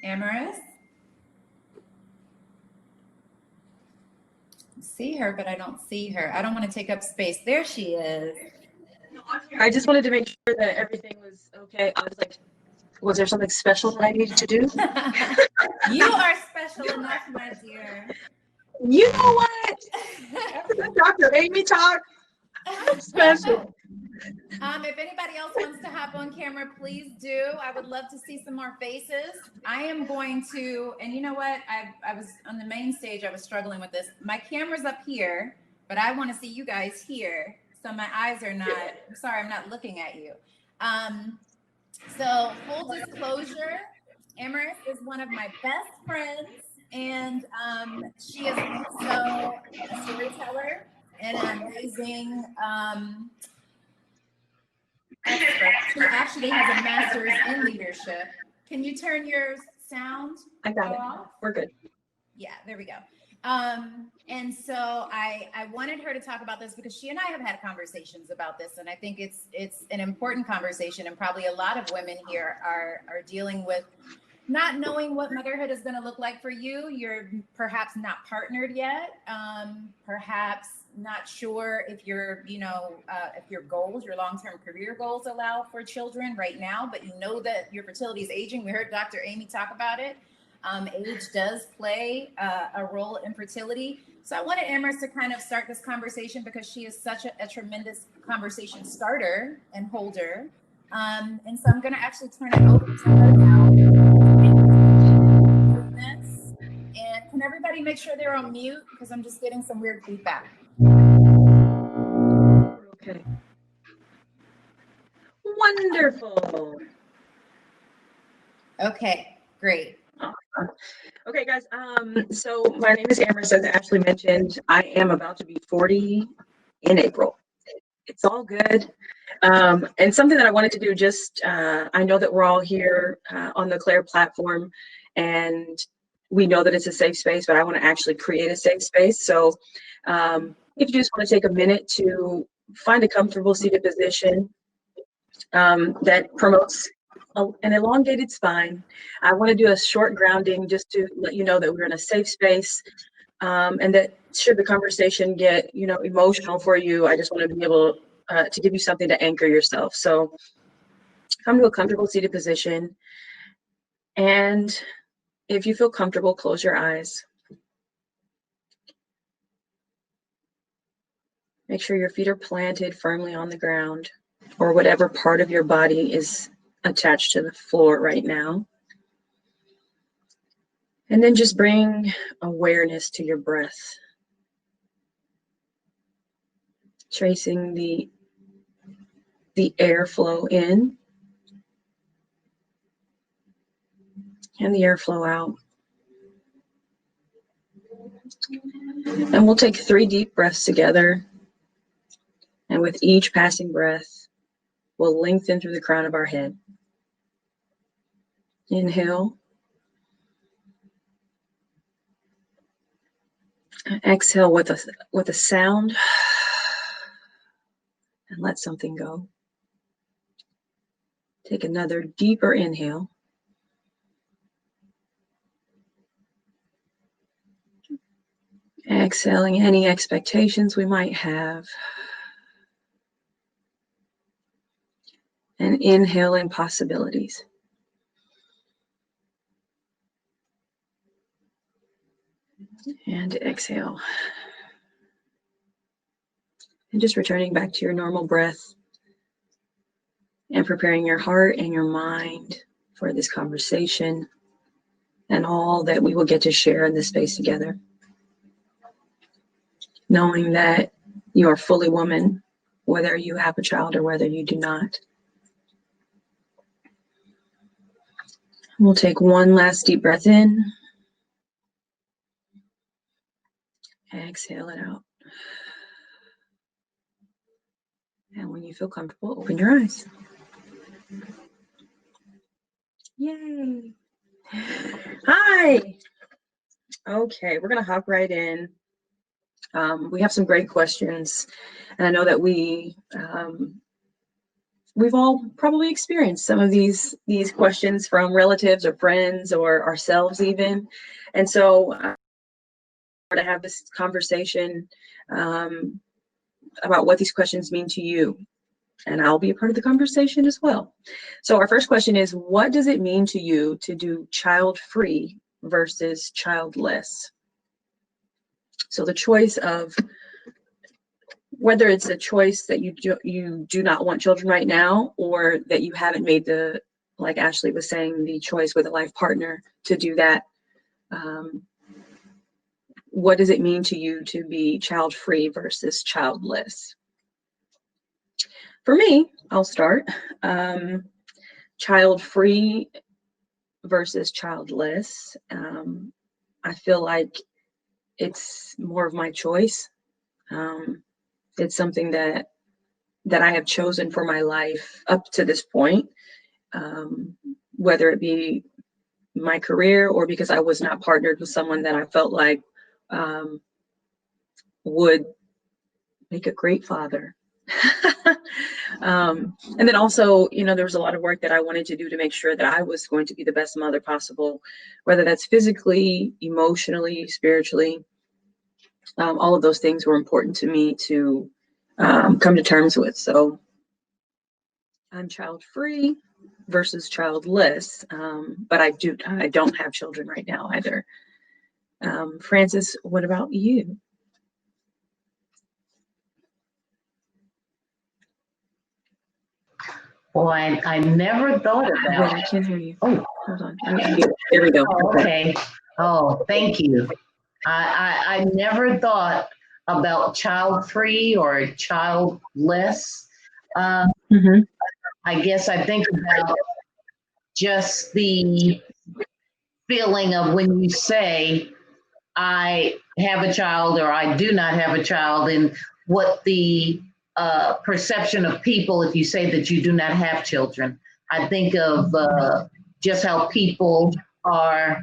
Amaris? See her, but I don't see her. I don't want to take up space. There she is. I just wanted to make sure that everything was okay. I was like, was there something special that I needed to do? You are special enough, my dear. You know what? After that Dr. Amy talk, I'm special. If anybody else wants to hop on camera, please do. I would love to see some more faces. I am going to, and you know what? I was on the main stage. I was struggling with this. My camera's up here, but I want to see you guys here. So my eyes are not, I'm sorry, I'm not looking at you. So full disclosure, Amaris is one of my best friends, and she is also a storyteller and an amazing expert. She actually has a master's in leadership. Can you turn your sound I got it. off? We're good. Yeah, there we go. And so I wanted her to talk about this because she and I have had conversations about this, and I think it's an important conversation, and probably a lot of women here are dealing with not knowing what motherhood is going to look like for you. You're perhaps not partnered yet, perhaps not sure if your goals, your long-term career goals allow for children right now, but you know that your fertility is aging. We heard Dr. Amy talk about it. Age does play a role in fertility. So I wanted Amaris to kind of start this conversation because she is such a tremendous conversation starter and holder. And so I'm going to actually turn it over to her now. And can everybody make sure they're on mute? Because I'm just getting some weird feedback. Okay. Wonderful. Okay, great. Awesome. Okay, guys. So my name is Amaris, as Ashley mentioned. I am about to be 40 in April. It's all good. And something that I wanted to do, just I know that we're all here on the Claire platform, and we know that it's a safe space, but I want to actually create a safe space. So if you just want to take a minute to find a comfortable seated position that promotes an elongated spine. I want to do a short grounding just to let you know that we're in a safe space, and that should the conversation get emotional for you, I just want to be able to give you something to anchor yourself. So come to a comfortable seated position, and if you feel comfortable, close your eyes. Make sure your feet are planted firmly on the ground, or whatever part of your body is attached to the floor right now. And then just bring awareness to your breath. Tracing the airflow in and the airflow out. And we'll take 3 deep breaths together. And with each passing breath, we'll lengthen through the crown of our head. Inhale. Exhale with a sound, and let something go. Take another deeper inhale. Exhaling any expectations we might have. And inhaling possibilities. And exhale. And just returning back to your normal breath and preparing your heart and your mind for this conversation and all that we will get to share in this space together. Knowing that you are fully woman, whether you have a child or whether you do not. We'll take one last deep breath in. Exhale it out. And when you feel comfortable, open your eyes. Yay. Hi. Okay, we're going to hop right in. We have some great questions. And I know that we we've all probably experienced some of these questions from relatives or friends or ourselves even. And so to have this conversation about what these questions mean to you. And I'll be a part of the conversation as well. So our first question is, what does it mean to you to do child-free versus childless? So the choice of whether it's a choice that you do not want children right now, or that you haven't made the, like Ashley was saying, the choice with a life partner to do that. What does it mean to you to be child-free versus childless? For me, I'll start. Child-free versus childless. I feel like it's more of my choice. It's something that I have chosen for my life up to this point, whether it be my career or because I was not partnered with someone that I felt like would make a great father. And then also, you know, there was a lot of work that I wanted to do to make sure that I was going to be the best mother possible, whether that's physically, emotionally, spiritually. All of those things were important to me to come to terms with. So I'm child-free versus childless, but I don't have children right now either. Frances, what about you? Well, I never thought about. Wait, I can't hear you. Oh, hold on. There we go. Oh, okay. Oh, thank you. I never thought about child-free or childless. Mm-hmm. I guess I think about just the feeling of when you say, I have a child or I do not have a child, and what the perception of people if you say that you do not have children. I think of just how people are,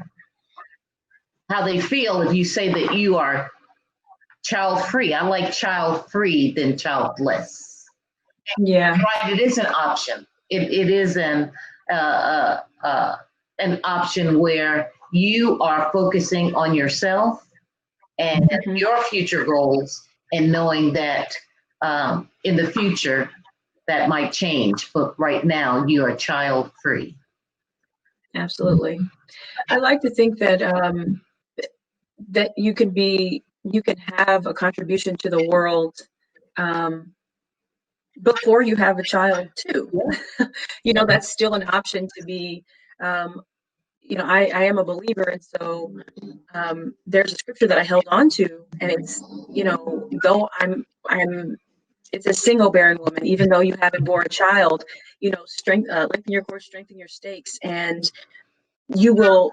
how they feel if you say that you are child-free. I like child-free than childless. Yeah. Right, it is an option. It is an option where you are focusing on yourself and your future goals, and knowing that in the future that might change, but right now you are child-free. Absolutely. I like to think that that you can have a contribution to the world before you have a child too. You know, that's still an option to be. You know, I am a believer, and so there's a scripture that I held on to, and it's, you know, though it's a single bearing woman, even though you haven't born a child, you know, lengthen your course, strengthen your stakes, and you will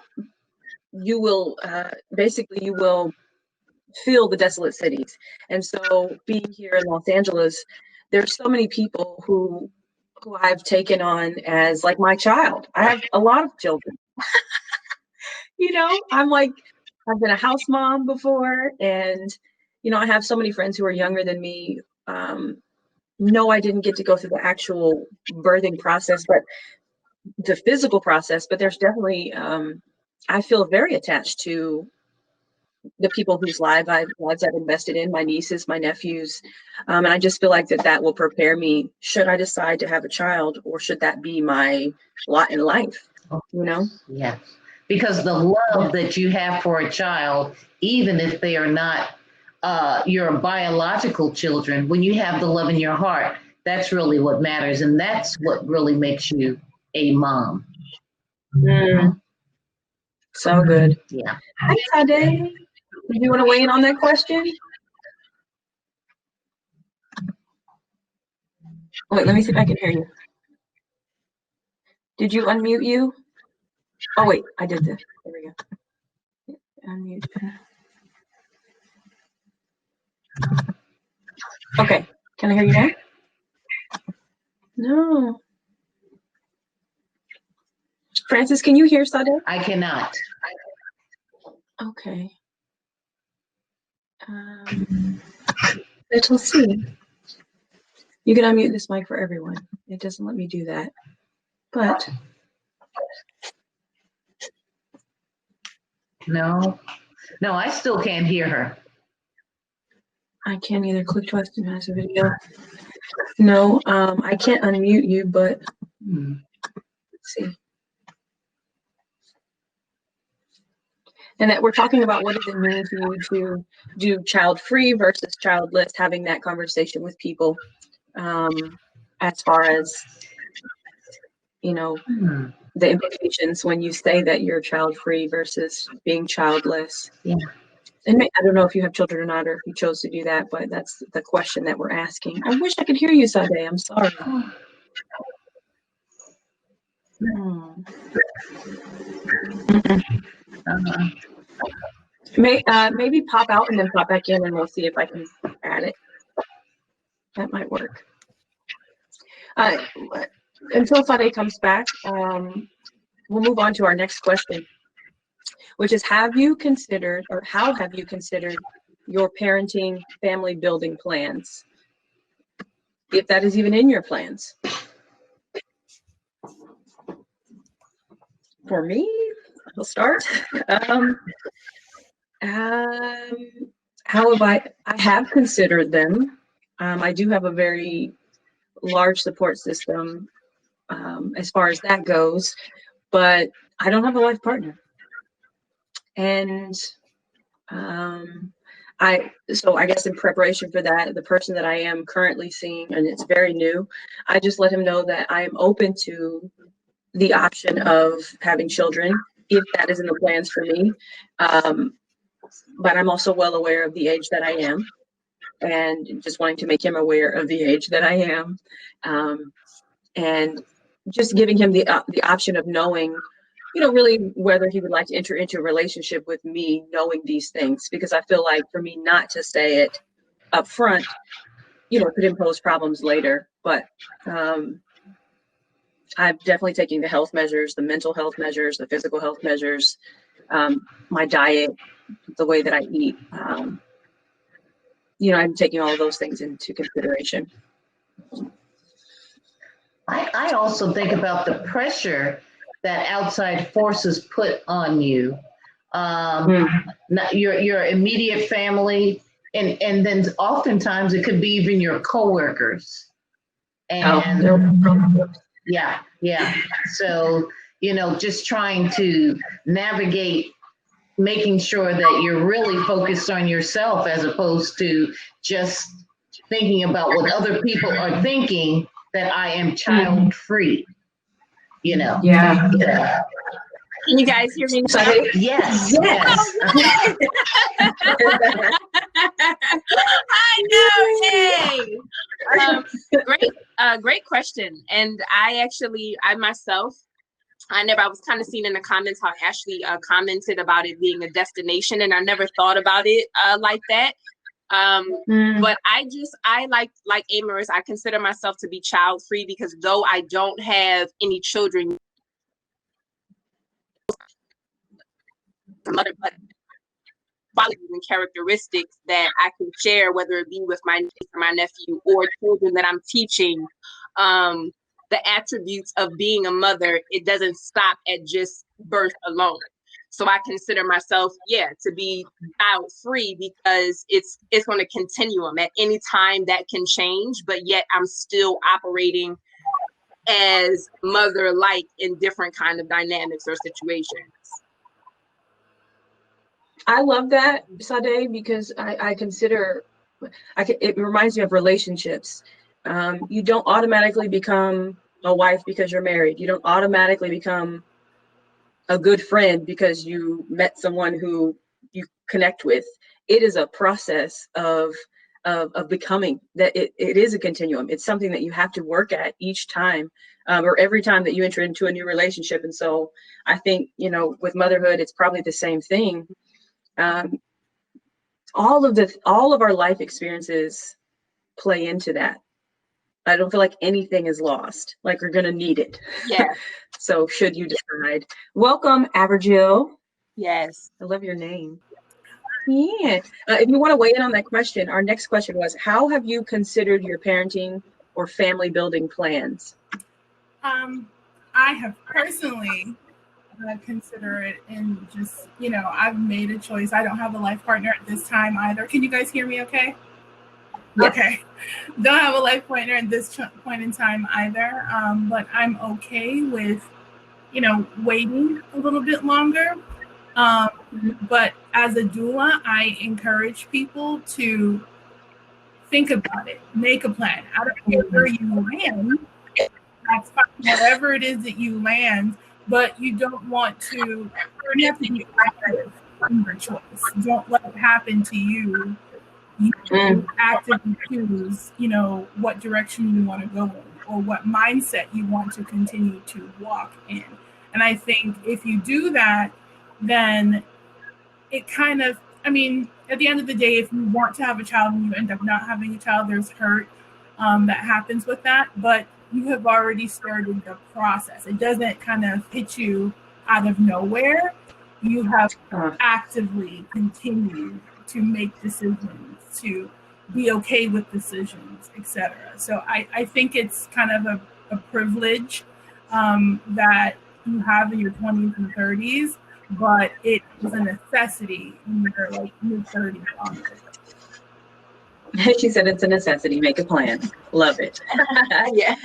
basically you will fill the desolate cities. And so being here in Los Angeles, there's so many people who I've taken on as like my child. I have a lot of children. You know, I've been a house mom before, and you know, I have so many friends who are younger than me. No, I didn't get to go through the actual birthing process, but the physical process. But there's definitely, I feel very attached to the people whose lives I've invested in, my nieces, my nephews. And I just feel like that will prepare me should I decide to have a child, or should that be my lot in life, you know? Yeah, because the love that you have for a child, even if they are not your biological children, when you have the love in your heart, that's really what matters. And that's what really makes you a mom. So good. Yeah. Hi, Tade. Do you want to weigh in on that question? Wait, let me see if I can hear you. Did you unmute you? Oh, wait, I did this. There we go. Unmute. Okay, can I hear you now? No. Frances, can you hear Sade? I cannot. Okay. Let's see. You can unmute this mic for everyone. It doesn't let me do that. But No, I still can't hear her. I can't either. Click twice to pass a video. No, I can't unmute you, but let's see. And that we're talking about what does it mean to you to do child-free versus childless, having that conversation with people as far as, you know, the implications when you say that you're child-free versus being childless. Yeah. And I don't know if you have children or not, or if you chose to do that, but that's the question that we're asking. I wish I could hear you, Sade. I'm sorry. Maybe pop out and then pop back in, and we'll see if I can add it. That might work. Until Sade comes back, we'll move on to our next question, which is, have you considered, or how have you considered your parenting family building plans, if that is even in your plans? For me, I'll start. How have I have considered them. I do have a very large support system as far as that goes, but I don't have a life partner. And so I guess in preparation for that, the person that I am currently seeing, and it's very new, I just let him know that I am open to the option of having children if that is in the plans for me. But I'm also well aware of the age that I am, and just wanting to make him aware of the age that I am, and just giving him the option of knowing, you know, really whether he would like to enter into a relationship with me, knowing these things, because I feel like for me not to say it up front, you know, could impose problems later. But I'm definitely taking the health measures, the mental health measures, the physical health measures, my diet, the way that I eat. You know, I'm taking all of those things into consideration. I also think about the pressure that outside forces put on you. Your immediate family, and then oftentimes it could be even your coworkers. And yeah. So, you know, just trying to navigate, making sure that you're really focused on yourself as opposed to just thinking about what other people are thinking, that I am child free, you know? Yeah. Can you guys hear me? Yes. I know. Hey, great question. And I myself, I was kind of seeing in the comments how Ashley commented about it being a destination, and I never thought about it like that. But I like Amaris, I consider myself to be child free, because though I don't have any children, mother, but qualities and characteristics that I can share, whether it be with my niece or my nephew or children that I'm teaching. The attributes of being a mother, it doesn't stop at just birth alone. So I consider myself, to be child free, because it's on a continuum. At any time that can change, but yet I'm still operating as mother-like in different kind of dynamics or situations. I love that, Sade, because I consider, it reminds me of relationships. You don't automatically become a wife because you're married. You don't automatically become a good friend because you met someone who you connect with. It is a process of becoming. That it is a continuum. It's something that you have to work at each time, or every time that you enter into a new relationship. And so I think, you know, with motherhood, it's probably the same thing. All of our life experiences play into that. I don't feel like anything is lost. Like, we're gonna need it. Yeah. So should you decide. Welcome, Avergil. Yes. I love your name. Yeah. If you want to weigh in on that question, our next question was, how have you considered your parenting or family building plans? I have personally considered it, and just, I've made a choice. I don't have a life partner at this time either. Can you guys hear me okay? Yes. Okay. Don't have a life partner at this point in time either. But I'm okay with, waiting a little bit longer. But as a doula, I encourage people to think about it, make a plan. I don't care where you land. That's fine, whatever it is that you land, but you don't want to, you have to be active in your choice. Don't let it happen to you. You actively choose, what direction you want to go in, or what mindset you want to continue to walk in. And I think if you do that, then it kind of, at the end of the day, if you want to have a child and you end up not having a child, there's hurt that happens with that. But you have already started the process. It doesn't kind of hit you out of nowhere. You have actively continued to make decisions, to be okay with decisions, etc. So I think it's kind of a privilege that you have in your 20s and 30s, but it is a necessity in your mid-30s onward. She said it's a necessity. Make a plan. Love it. Yeah.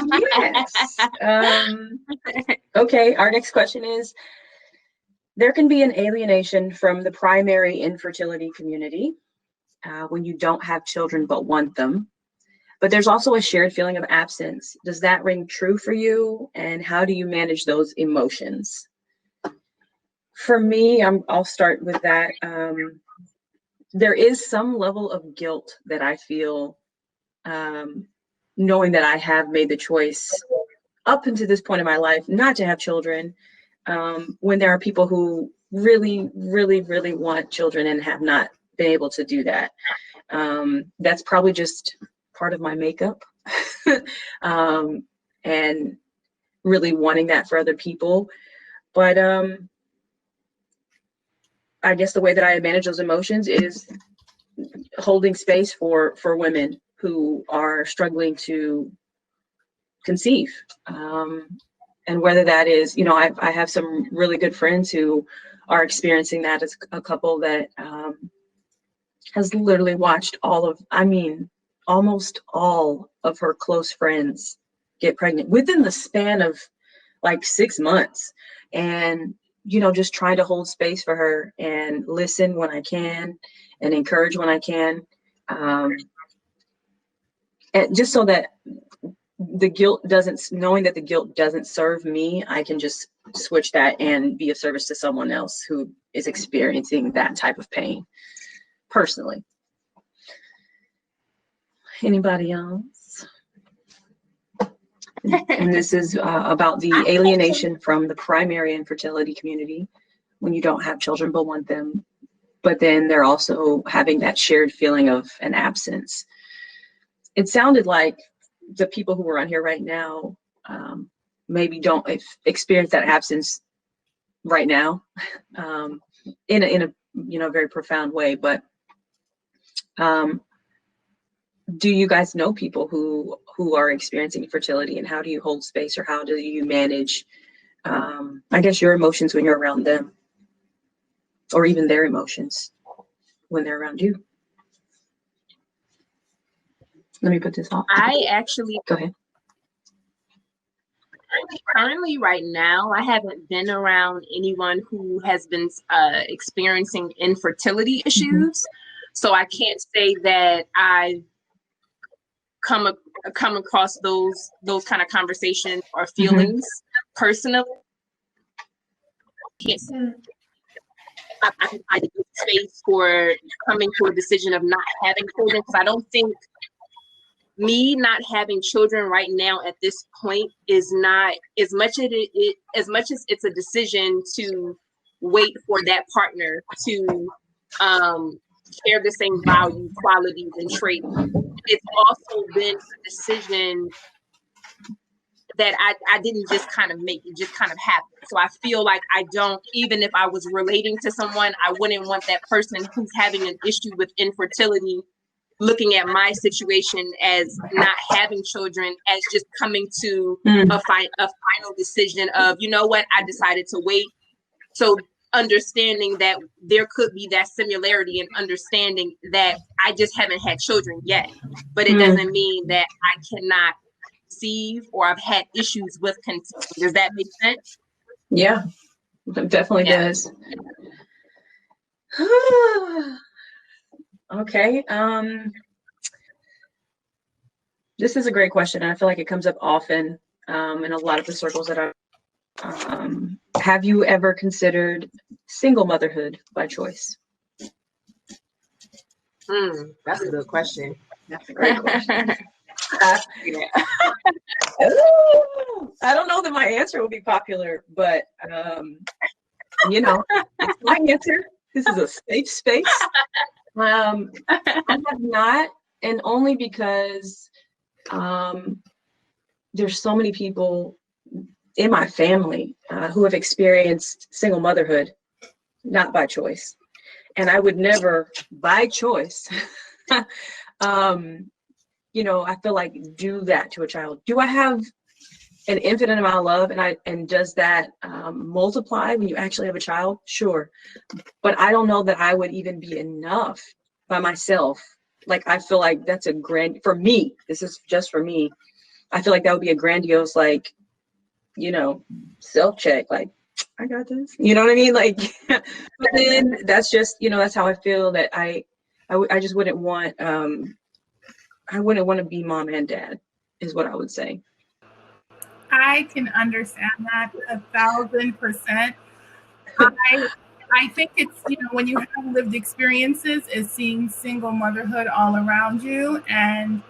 Yes. Okay. Our next question is, there can be an alienation from the primary infertility community when you don't have children but want them. But there's also a shared feeling of absence. Does that ring true for you? And how do you manage those emotions? For me, I'll start with that. There is some level of guilt that I feel knowing that I have made the choice up until this point in my life not to have children, when there are people who really, really, really want children and have not been able to do that. That's probably just part of my makeup, and really wanting that for other people. But I guess the way that I manage those emotions is holding space for women who are struggling to conceive. And whether that is, I have some really good friends who are experiencing that, as a couple that has literally watched almost all of her close friends get pregnant within the span of like 6 months. And just trying to hold space for her and listen when I can and encourage when I can. And just so that knowing that the guilt doesn't serve me, I can just switch that and be of service to someone else who is experiencing that type of pain personally. Anybody else? And this is about the alienation from the primary infertility community when you don't have children but want them, but then they're also having that shared feeling of an absence. It sounded like the people who are on here right now maybe don't experience that absence right now in a very profound way. But do you guys know people who are experiencing fertility, and how do you hold space, or how do you manage, I guess, your emotions when you're around them, or even their emotions when they're around you? Let me put this on. I actually, Go ahead. currently right now, I haven't been around anyone who has been experiencing infertility issues. So I can't say that I've come across those kind of conversations or feelings personally. Can't say I give space for coming to a decision of not having children, because I don't think me not having children right now at this point is not as much as it's a decision to wait for that partner to share the same values, qualities, and traits. It's also been a decision that I didn't just kind of make, it just kind of happened. So I feel like even if I was relating to someone, I wouldn't want that person who's having an issue with infertility looking at my situation as not having children as just coming to a final decision of, you know what, I decided to wait. So understanding that there could be that similarity and understanding that I just haven't had children yet, but it doesn't mean that I cannot conceive or I've had issues with conceiving. Does that make sense? Yeah, it definitely does. Okay. This is a great question. And I feel like it comes up often in a lot of the circles that I have you ever considered single motherhood by choice? That's a good question. That's a great question. I don't know that my answer will be popular, but you know, it's my answer. This is a safe space. I have not, and only because there's so many people in my family who have experienced single motherhood, not by choice. And I would never, by choice, you know, I feel like do that to a child. Do I have an infinite amount of love, and does that multiply when you actually have a child? Sure. But I don't know that I would even be enough by myself. Like, I feel like that's a for me, this is just for me, I feel like that would be a grandiose, like, you know, self-check, like, I got this, you know what I mean? Like, but then that's just, you know, that's how I feel, that I just wouldn't want, I wouldn't want to be mom and dad, is what I would say. I can understand that 1,000%. I think it's, you know, when you have lived experiences, is seeing single motherhood all around you, and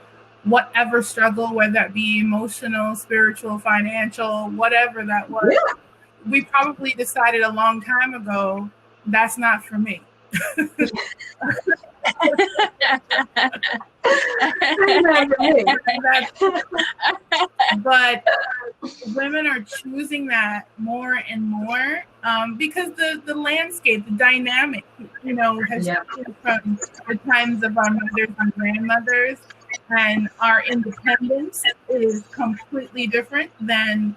whatever struggle, whether that be emotional, spiritual, financial, whatever that was, yeah. We probably decided a long time ago, that's not for me. But women are choosing that more and more because the landscape, the dynamic, you know, has shifted from the times of our mothers and grandmothers, and our independence is completely different than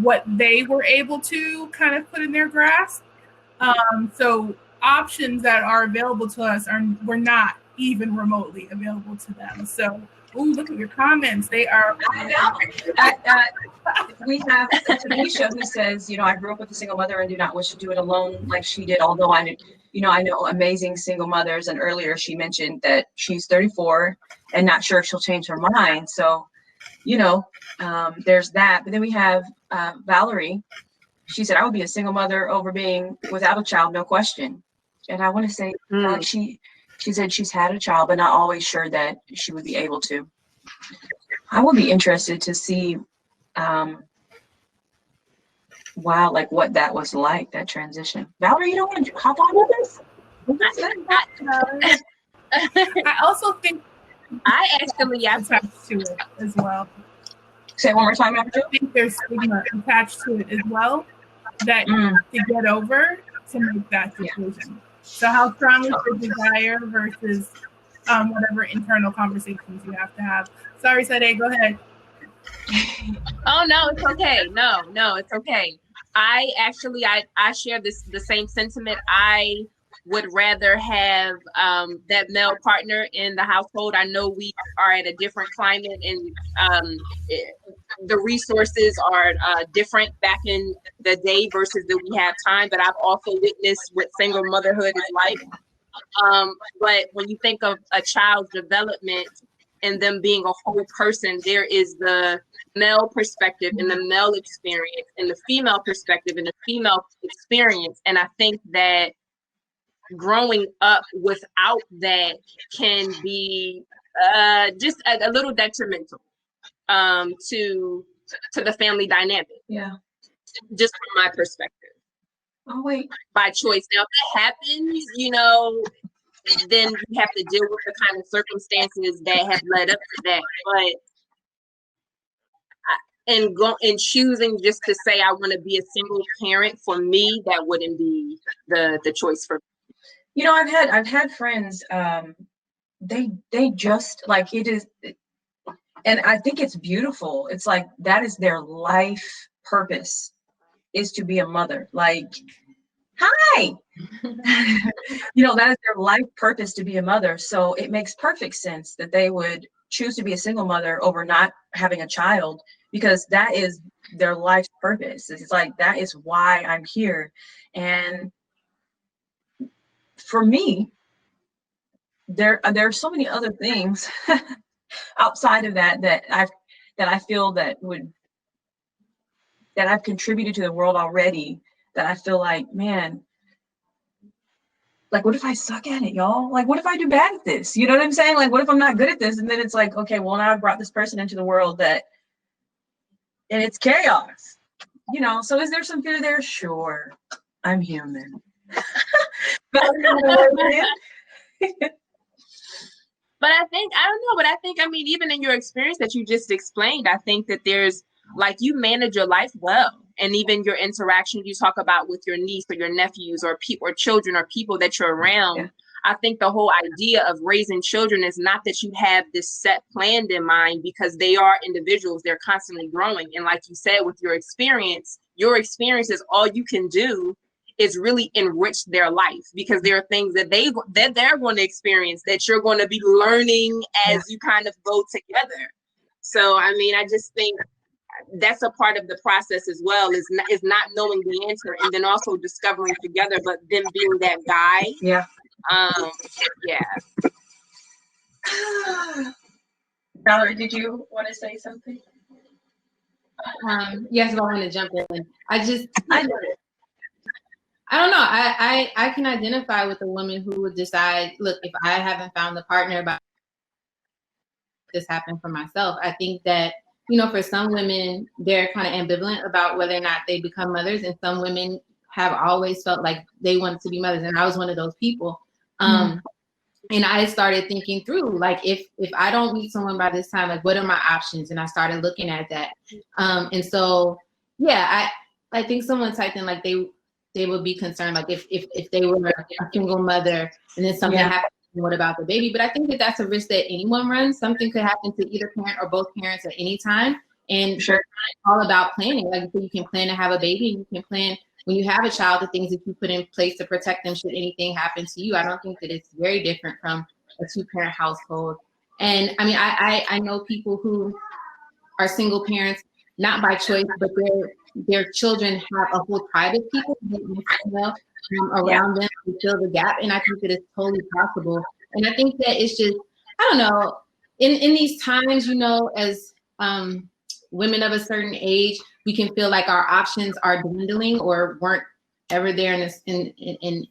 what they were able to kind of put in their grasp. So options that are available to us were not even remotely available to them. So, look at your comments. They are. We have Tanisha who says, you know, I grew up with a single mother and do not wish to do it alone like she did. Although I know amazing single mothers. And earlier she mentioned that she's 34 and not sure if she'll change her mind. So, you know, there's that. But then we have Valerie. She said, I would be a single mother over being without a child, no question. And I want to say, she said she's had a child, but not always sure that she would be able to. I would be interested to see, like what that was like, that transition. Valerie, you don't want to hop on with us? I also think I actually attached to it as well. Say it one more time. I think there's stigma attached to it as well that you have to get over to make that decision. Yeah. So how strong is your desire versus whatever internal conversations you have to have? Sorry, Sade, go ahead. Oh, no, it's okay. No, it's okay. I share the same sentiment. I would rather have that male partner in the household. I know we are at a different climate, and the resources are different back in the day versus that we have time. But I've also witnessed what single motherhood is like. But when you think of a child's development and them being a whole person, there is the male perspective and the male experience and the female perspective and the female experience. And I think that growing up without that can be just a little detrimental to the family dynamic. Yeah. Just from my perspective. Oh, wait. By choice. Now, if that happens, you know, then you have to deal with the kind of circumstances that have led up to that. But and choosing just to say I want to be a single parent, for me, that wouldn't be the choice for me. You know, I've had friends they just like it is. And I think it's beautiful. It's like that is their life purpose, is to be a mother. Like, hi. That is their life purpose, to be a mother. So it makes perfect sense that they would choose to be a single mother over not having a child, because that is their life's purpose. It's like, that is why I'm here. And for me, there are so many other things outside of that I feel that I've contributed to the world already, that I feel like, man, like, what if I suck at it, y'all? Like, what if I do bad at this? You know what I'm saying? Like, what if I'm not good at this? And then it's like, okay, well, now I've brought this person into the world and it's chaos, So is there some fear there? Sure. I'm human. But I think, I don't know, but I think, I mean, even in your experience that you just explained, I think that there's, like, you manage your life well. And even your interaction you talk about with your niece or your nephews or people or children or people that you're around. Yeah. I think the whole idea of raising children is not that you have this set plan in mind, because they are individuals. They're constantly growing. And like you said, with your experience is all you can do is really enrich their life, because there are things that they're going to experience that you're going to be learning as you kind of go together. So, I mean, I just think that's a part of the process as well, is not knowing the answer and then also discovering together, but them being that guide. Yeah. Valerie, did you want to say something? Yes, but I want to jump in. I don't know. I can identify with a woman who would decide, look, if I haven't found the partner, about this happened for myself. I think that, for some women, they're kind of ambivalent about whether or not they become mothers, and some women have always felt like they wanted to be mothers, and I was one of those people. And I started thinking through, like, if I don't meet someone by this time, like, what are my options? And I started looking at that. And so, yeah, I think someone typed in, like, they would be concerned, like, if they were a single mother and then something happened, what about the baby? But I think that that's a risk that anyone runs. Something could happen to either parent or both parents at any time. And sure, it's all about planning. Like, you can plan to have a baby, and you can plan, when you have a child, the things that you put in place to protect them should anything happen to you. I don't think that it's very different from a two-parent household. And I mean, I know people who are single parents, not by choice, but their children have a whole tribe of people around them to fill the gap. And I think that it's totally possible. And I think that it's just, I don't know, in these times, as women of a certain age, we can feel like our options are dwindling or weren't ever there in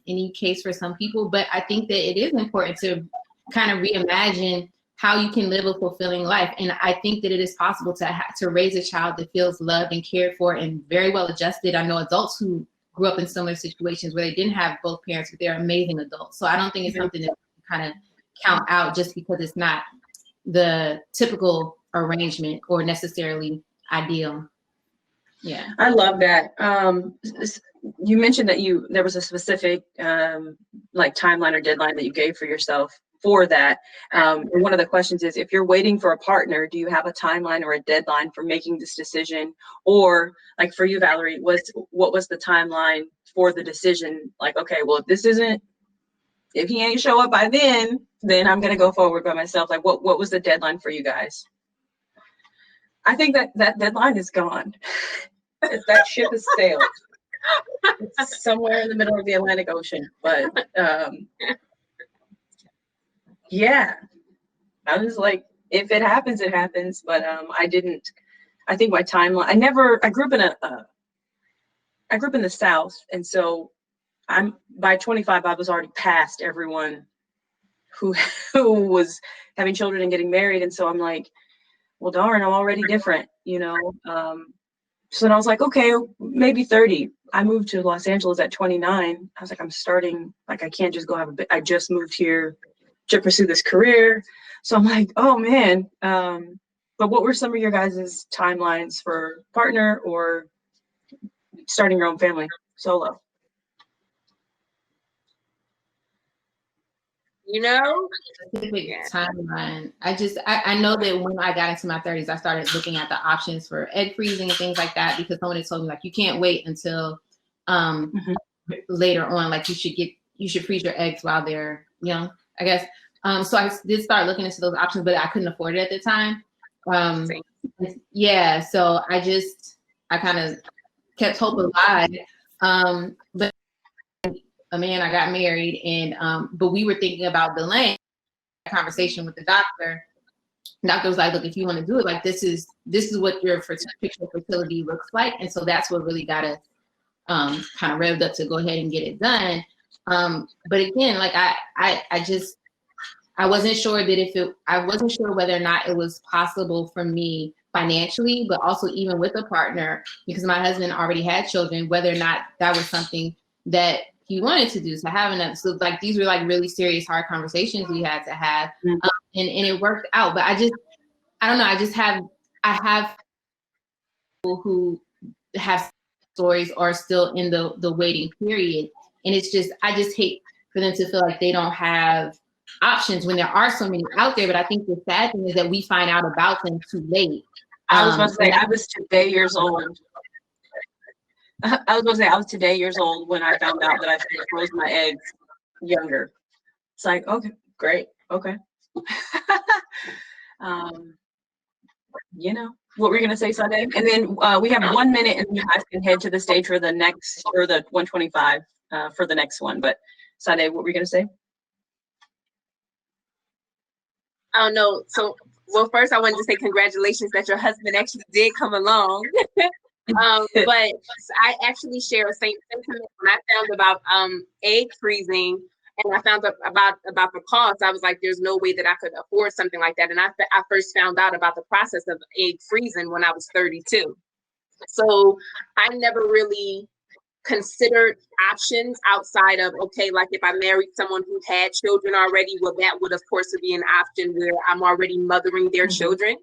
any case for some people. But I think that it is important to kind of reimagine how you can live a fulfilling life. And I think that it is possible to raise a child that feels loved and cared for and very well adjusted. I know adults who grew up in similar situations where they didn't have both parents, but they're amazing adults. So I don't think it's something that we kind of count out just because it's not the typical arrangement or necessarily ideal. Yeah, I love that. You mentioned that there was a specific like timeline or deadline that you gave for yourself for that. One of the questions is, if you're waiting for a partner, do you have a timeline or a deadline for making this decision? Or like for you, Valerie, what was the timeline for the decision? Like, okay, well, if he ain't show up by then I'm gonna go forward by myself. Like, what was the deadline for you guys? I think that deadline is gone. That ship has sailed. It's somewhere in the middle of the Atlantic Ocean. But yeah, I was like, if it happens, it happens. But I think my timeline, I grew up in the South. And so by 25, I was already past everyone who was having children and getting married. And so I'm like, well, darn, I'm already different, So then I was like, okay, maybe 30. I moved to Los Angeles at 29. I was like, I'm starting, like, I can't just go I just moved here to pursue this career. So I'm like, oh man. But what were some of your guys' timelines for partner or starting your own family solo? you know? Specific Yeah. timeline. I know that when I got into my 30s, I started looking at the options for egg freezing and things like that, because someone had told me like you can't wait until later on, like you should freeze your eggs while they're young, I guess. So I did start looking into those options, but I couldn't afford it at the time. Yeah, so I kind of kept hope alive. But a man, I got married, and but we were thinking about delaying a conversation with the doctor. The doctor was like, look, if you want to do it, like this is what your picture of fertility looks like. And so that's what really got us kind of revved up to go ahead and get it done. But again, like I wasn't sure that I wasn't sure whether or not it was possible for me financially, but also even with a partner, because my husband already had children, whether or not that was something that he wanted to do. So having that, so like these were like really serious, hard conversations we had to have, and it worked out. But I don't know. I have people who have stories or are still in the waiting period, and I just hate for them to feel like they don't have options when there are so many out there. But I think the sad thing is that we find out about them too late. I was about to say, I was today years old when I found out that I froze my eggs younger. It's like, okay, great, okay. You know, what were you gonna say, Sade? And then we have 1 minute, and you guys can head to the stage for the next, or the 125 for the next one. But Sade, what were you gonna say? Oh no. So, well, first I wanted to say congratulations that your husband actually did come along. But I actually share the same sentiment when I found about egg freezing, and I found out about the cost. I was like, there's no way that I could afford something like that. And I first found out about the process of egg freezing when I was 32. So I never really considered options outside of, okay, like if I married someone who had children already, well, that would of course be an option where I'm already mothering their children.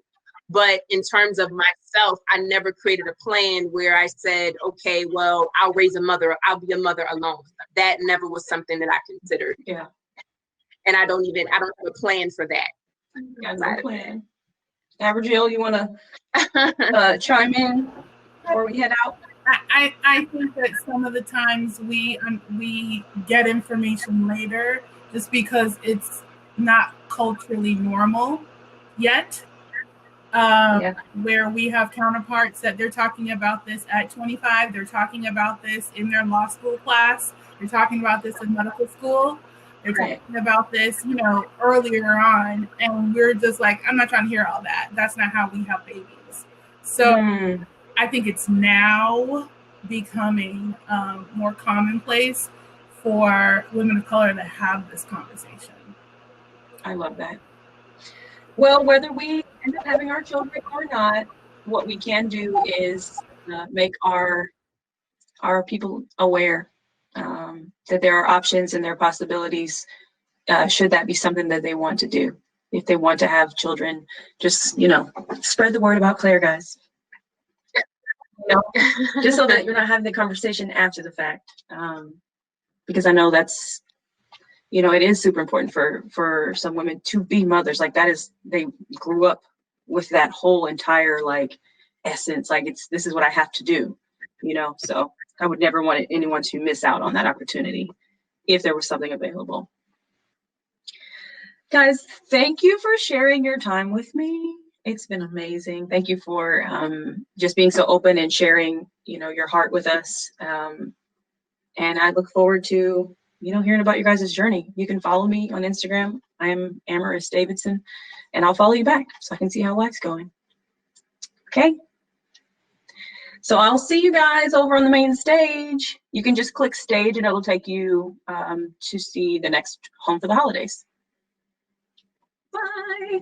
But in terms of myself, I never created a plan where I said, okay, well, I'll be a mother alone. That never was something that I considered. Yeah. And I don't have a plan for that. Got no plan. Abigail, you want to chime in before we head out? I think that some of the times we get information later just because it's not culturally normal yet. Where we have counterparts that they're talking about this at 25, they're talking about this in their law school class, they're talking about this in medical school, they're talking about this, earlier on, and we're just like, I'm not trying to hear all that. That's not how we have babies. So I think it's now becoming more commonplace for women of color to have this conversation. I love that. Well, whether we end up having our children or not, what we can do is make our people aware that there are options and there are possibilities, should that be something that they want to do. If they want to have children, just, spread the word about Claire, guys. Just so that you're not having the conversation after the fact. Because I know that's, it is super important for some women to be mothers. Like they grew up with that whole entire essence. Like this is what I have to do, so I would never want anyone to miss out on that opportunity if there was something available. Guys, thank you for sharing your time with me. It's been amazing. Thank you for just being so open and sharing, your heart with us. And I look forward to hearing about your guys' journey. You can follow me on Instagram. I am Amaris Davidson, and I'll follow you back so I can see how life's going. Okay. So I'll see you guys over on the main stage. You can just click stage and it'll take you to see the next Home for the Holidays. Bye.